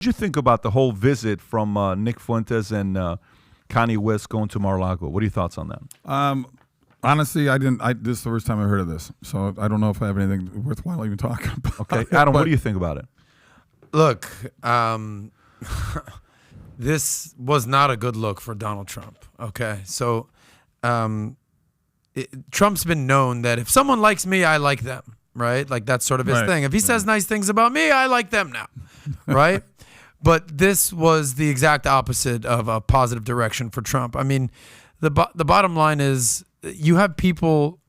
What did you think about the whole visit from Nick Fuentes and Kanye West going to Mar-A-Lago? What are your thoughts on that? Honestly, this is the first time I heard of this, so I don't know if I have anything worthwhile even talking about. Okay, Adam, what do you think about it? Look, this was not a good look for Donald Trump. Okay, so Trump's been known that if someone likes me, I like them, right? Like that's sort of his thing. If he says nice things about me, I like them now, right? But this was the exact opposite of a positive direction for Trump. I mean, the bottom line is you have people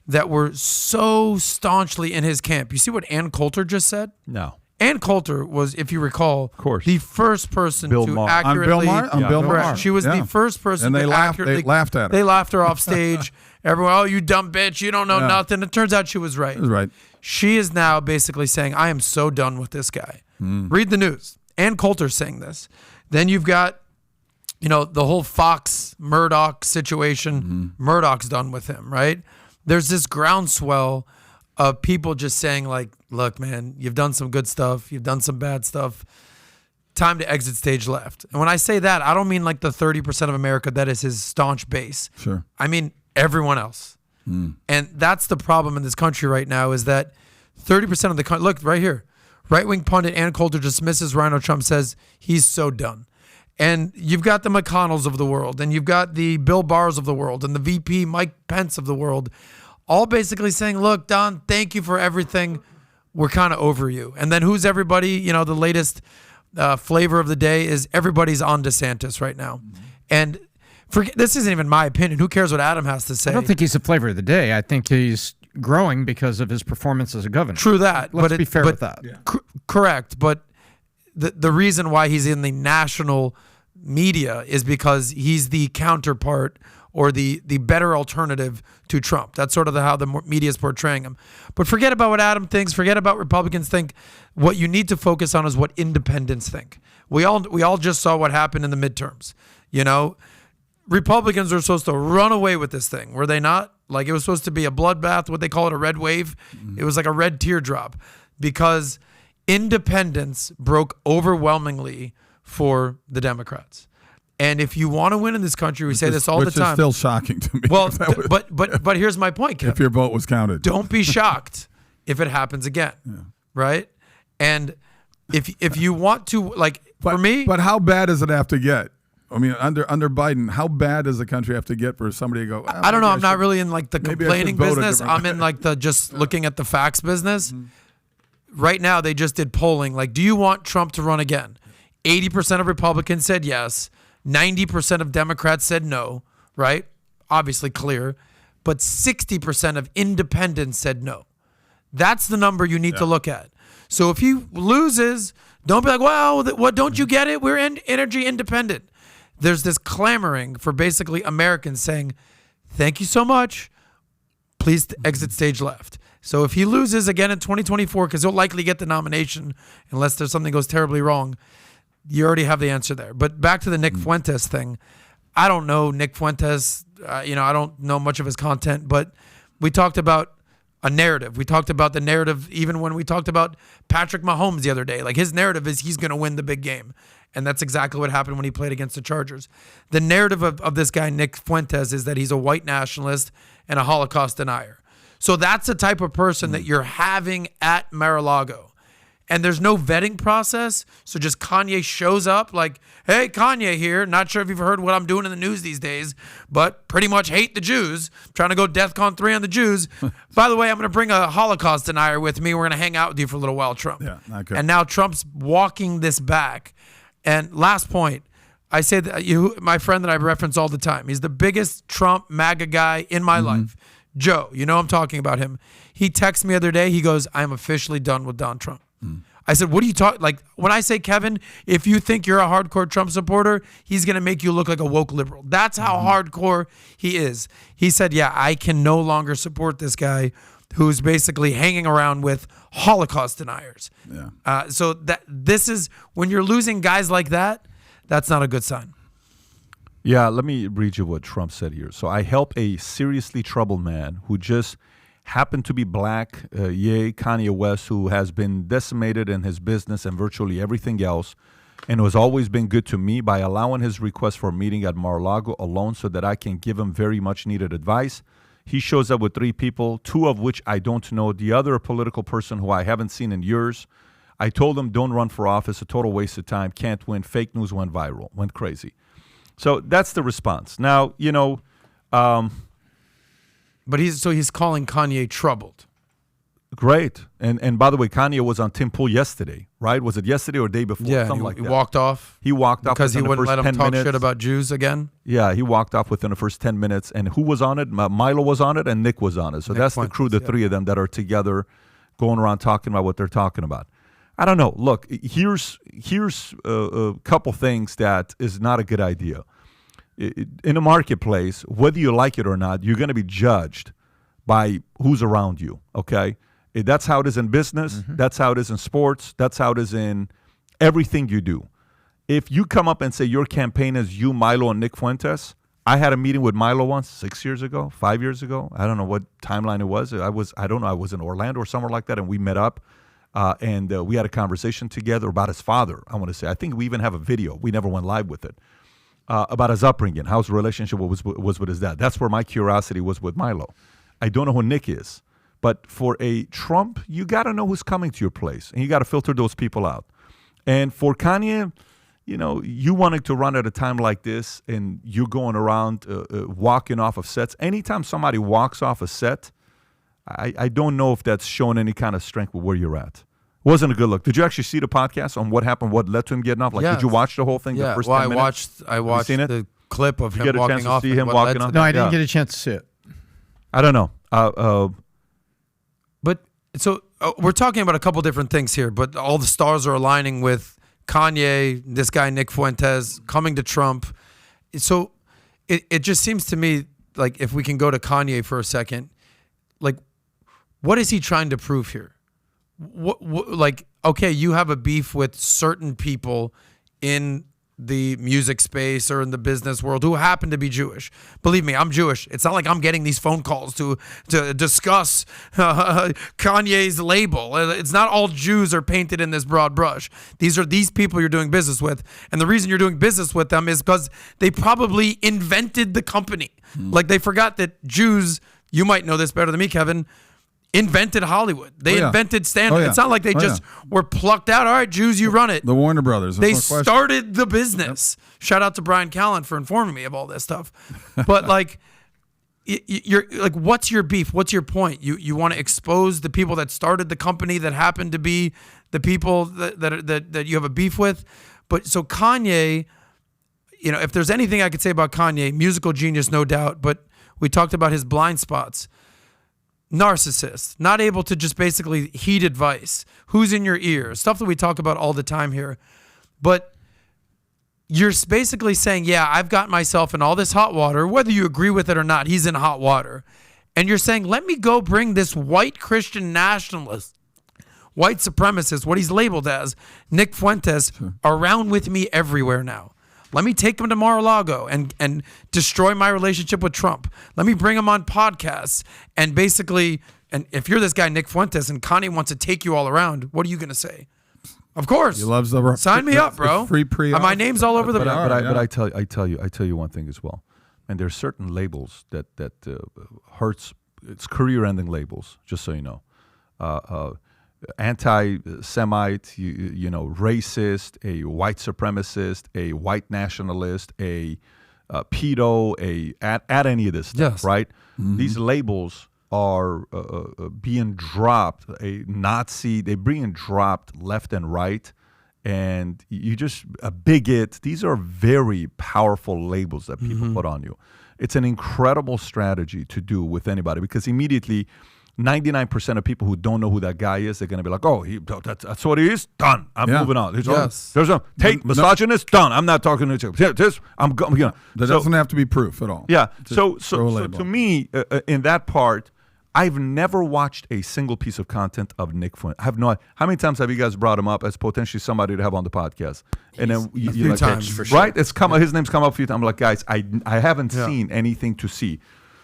that were so staunchly in his camp. You see what Ann Coulter just said? No. Ann Coulter was, if you recall, the first person to accurately... On Bill Maher. She was the first person and they to accurately... They laughed at her. They laughed her off stage. Everyone, oh, you dumb bitch, you don't know nothing. It turns out she was right. She was right. She is now basically saying, I am so done with this guy. Read the news. Ann Coulter's saying this. Then you've got, the whole Fox Murdoch situation. Murdoch's done with him, right? There's this groundswell of people just saying like, look, man, you've done some good stuff. You've done some bad stuff. Time to exit stage left. And when I say that, I don't mean like the 30% of America that is his staunch base. Sure. I mean everyone else. And that's the problem in this country right now is that 30% of the country, look right here, right-wing pundit Ann Coulter dismisses Rhino Trump, says he's so done. And you've got the McConnells of the world, and you've got the Bill Barrs of the world, and the VP Mike Pence of the world, all basically saying, look, Don, thank you for everything. We're kind of over you. And then who's everybody? The latest flavor of the day is everybody's on DeSantis right now. And this isn't even my opinion. Who cares what Adam has to say? I don't think he's the flavor of the day. I think he's growing because of his performance as a governor. True that. Let's be fair with that. Yeah. Correct. But the reason why he's in the national media is because he's the counterpart or the better alternative to Trump. That's sort of how the media is portraying him. But forget about what Adam thinks. Forget about Republicans think. What you need to focus on is what independents think. We all just saw what happened in the midterms. Republicans were supposed to run away with this thing, were they not? Like it was supposed to be a bloodbath, what they call it a red wave. It was like a red teardrop because independents broke overwhelmingly for the Democrats. And if you want to win in this country, we say this all the time. Which is still shocking to me. Well, but here's my point, Kevin. If your vote was counted. Don't be shocked if it happens again, right? And if you want to, for me. But how bad does it have to get? I mean, under Biden, how bad does the country have to get for somebody to go, I don't know. I'm not really in the complaining business. I'm in the just looking at the facts business. Right now, they just did polling. Do you want Trump to run again? 80% of Republicans said yes. 90% of Democrats said no, right? Obviously clear. But 60% of independents said no. That's the number you need to look at. So if he loses, don't be like, well, what? Don't you get it? We're energy independent. There's this clamoring for basically Americans saying, thank you so much. Please exit stage left. So if he loses again in 2024, because he'll likely get the nomination unless there's something goes terribly wrong, you already have the answer there. But back to the Nick Fuentes thing. I don't know Nick Fuentes. I don't know much of his content, but we talked about a narrative. We talked about the narrative even when we talked about Patrick Mahomes the other day. His narrative is he's going to win the big game. And that's exactly what happened when he played against the Chargers. The narrative of this guy, Nick Fuentes, is that he's a white nationalist and a Holocaust denier. So that's the type of person that you're having at Mar-A-Lago. And there's no vetting process. So just Kanye shows up like, hey, Kanye here. Not sure if you've heard what I'm doing in the news these days, but pretty much hate the Jews. Trying to go DEFCON 3 on the Jews. By the way, I'm going to bring a Holocaust denier with me. We're going to hang out with you for a little while, Trump. Yeah, not good. And now Trump's walking this back. And last point, I say that my friend that I reference all the time, he's the biggest Trump MAGA guy in my life. Joe, I'm talking about him. He texted me the other day. He goes, I'm officially done with Don Trump. I said, what are you talking? When I say, Kevin, if you think you're a hardcore Trump supporter, he's going to make you look like a woke liberal. That's how hardcore he is. He said, yeah, I can no longer support this guy who's basically hanging around with Holocaust deniers. Yeah. So this is, when you're losing guys like that, that's not a good sign. Yeah, let me read you what Trump said here. So I help a seriously troubled man who just happen to be black, yay, Kanye West, who has been decimated in his business and virtually everything else, and has always been good to me by allowing his request for a meeting at Mar-A-Lago alone so that I can give him very much needed advice. He shows up with 3 people, 2 of which I don't know. The other, a political person who I haven't seen in years. I told him, don't run for office, a total waste of time, can't win. Fake news went viral, went crazy. So that's the response. Now, But he's calling Kanye troubled. Great. And by the way, Kanye was on Tim Pool yesterday, right? Was it yesterday or day before? Yeah, Something like that. He walked off. He walked off because he within the wouldn't first let him 10 talk minutes. shit about Jews again. Yeah, he walked off within the first 10 minutes. And who was on it? Milo was on it and Nick was on it. So that's the crew, the 3 of them that are together going around talking about what they're talking about. I don't know. Look, here's a couple things that is not a good idea. In a marketplace, whether you like it or not, you're going to be judged by who's around you, okay? That's how it is in business. Mm-hmm. That's how it is in sports. That's how it is in everything you do. If you come up and say your campaign is you, Milo, and Nick Fuentes, I had a meeting with Milo once 6 years ago, 5 years ago. I don't know what timeline it was. I was in Orlando or somewhere like that, and we met up, and we had a conversation together about his father, I want to say. I think we even have a video. We never went live with it. About his upbringing, how his relationship was with his dad. That's where my curiosity was with Milo. I don't know who Nick is. But for a Trump, you got to know who's coming to your place, and you got to filter those people out. And for Kanye, you wanting to run at a time like this, and you're going around walking off of sets. Anytime somebody walks off a set, I don't know if that's showing any kind of strength with where you're at. Wasn't a good look. Did you actually see the podcast on what happened, what led to him getting off? Did you watch the whole thing? Yeah, the first 10 minutes? I watched the clip of him walking off. Did you get a chance to see him walking off? No, I didn't get a chance to see it. I don't know. But so we're talking about a couple different things here, but all the stars are aligning with Kanye, this guy Nick Fuentes, coming to Trump. So it just seems to me like, if we can go to Kanye for a second, like, what is he trying to prove here? Like, okay, you have a beef with certain people in the music space or in the business world who happen to be Jewish. Believe me, I'm Jewish. It's not like I'm getting these phone calls to discuss Kanye's label. It's not all Jews are painted in this broad brush. These are these people you're doing business with. And the reason you're doing business with them is because they probably invented the company. Like, they forgot that Jews, you might know this better than me, Kevin, invented Hollywood. They invented stand-up. It's not like they just were plucked out. All right, Jews, you run it. The Warner Brothers. They started the business. Yep. Shout out to Brian Callen for informing me of all this stuff. But like, you're like, what's your beef? What's your point? You want to expose the people that started the company that happen to be the people that you have a beef with. But so Kanye, if there's anything I could say about Kanye, musical genius, no doubt. But we talked about his blind spots. Narcissist, not able to just basically heed advice. Who's in your ear? Stuff that we talk about all the time here. But you're basically saying, yeah, I've got myself in all this hot water, whether you agree with it or not, he's in hot water. And you're saying, let me go bring this white Christian nationalist, white supremacist, what he's labeled as, Nick Fuentes, around with me everywhere now. Let me take him to Mar-A-Lago and destroy my relationship with Trump. Let me bring him on podcasts and basically, and if you're this guy, Nick Fuentes, and Kanye wants to take you all around, what are you going to say? Of course. He loves the sign me up, bro. Free pre. My name's all over the. But I tell you one thing as well. And there's certain labels that hurts. It's career-ending labels. Just so you know. Anti-Semite, racist, a white supremacist, a white nationalist, a pedo, add any of this stuff, right? Mm-hmm. These labels are being dropped. A Nazi, they're being dropped left and right, and you just a bigot. These are very powerful labels that people put on you. It's an incredible strategy to do with anybody because immediately 99% of people who don't know who that guy is, they're going to be like, oh, that's what he is? Done. I'm moving on. There's a misogynist? Done. I'm not talking to you. That doesn't have to be proof at all. Yeah. So to me, in that part, I've never watched a single piece of content of Nick Fuentes. I have no idea. How many times have you guys brought him up as potentially somebody to have on the podcast? And then a few times, for sure. Right? His name's come up a few times. I'm like, guys, I haven't seen anything to see.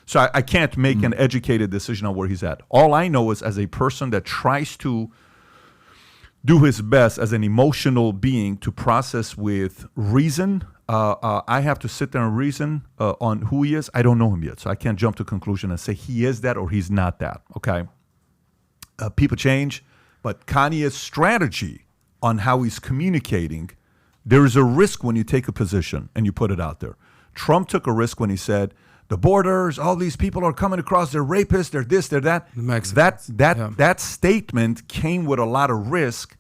So I can't make an educated decision on where he's at. All I know is, as a person that tries to do his best as an emotional being to process with reason, I have to sit there and reason on who he is. I don't know him yet, so I can't jump to a conclusion and say he is that or he's not that, okay? People change, but Kanye's strategy on how he's communicating, there is a risk when you take a position and you put it out there. Trump took a risk when he said, the borders, all these people are coming across, they're rapists, they're this, they're that. That statement came with a lot of risk,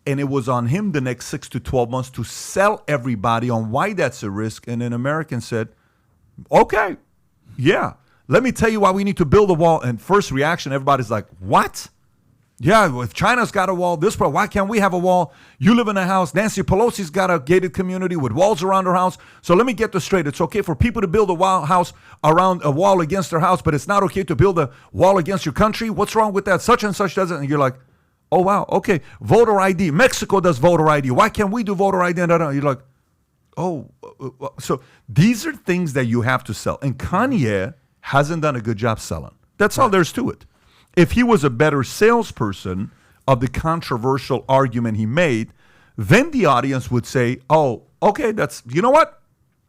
and it was on him the next 6 to 12 months to sell everybody on why that's a risk. And then Americans said, okay, yeah, let me tell you why we need to build a wall. And first reaction, everybody's like, what? Yeah, if China's got a wall, why can't we have a wall? You live in a house. Nancy Pelosi's got a gated community with walls around her house. So let me get this straight. It's okay for people to build a house around a wall against their house, but it's not okay to build a wall against your country. What's wrong with that? Such and such does it. And you're like, oh, wow, okay. Voter ID. Mexico does voter ID. Why can't we do voter ID? And you're like, oh. So these are things that you have to sell. And Kanye hasn't done a good job selling. That's all there's to it. If he was a better salesperson of the controversial argument he made, then the audience would say, oh, okay, you know what?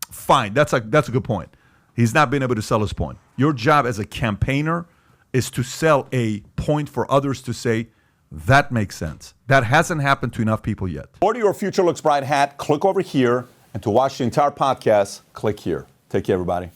Fine, that's a good point. He's not been able to sell his point. Your job as a campaigner is to sell a point for others to say, that makes sense. That hasn't happened to enough people yet. Order your Future Looks Bright hat, click over here, and to watch the entire podcast, click here. Take care, everybody.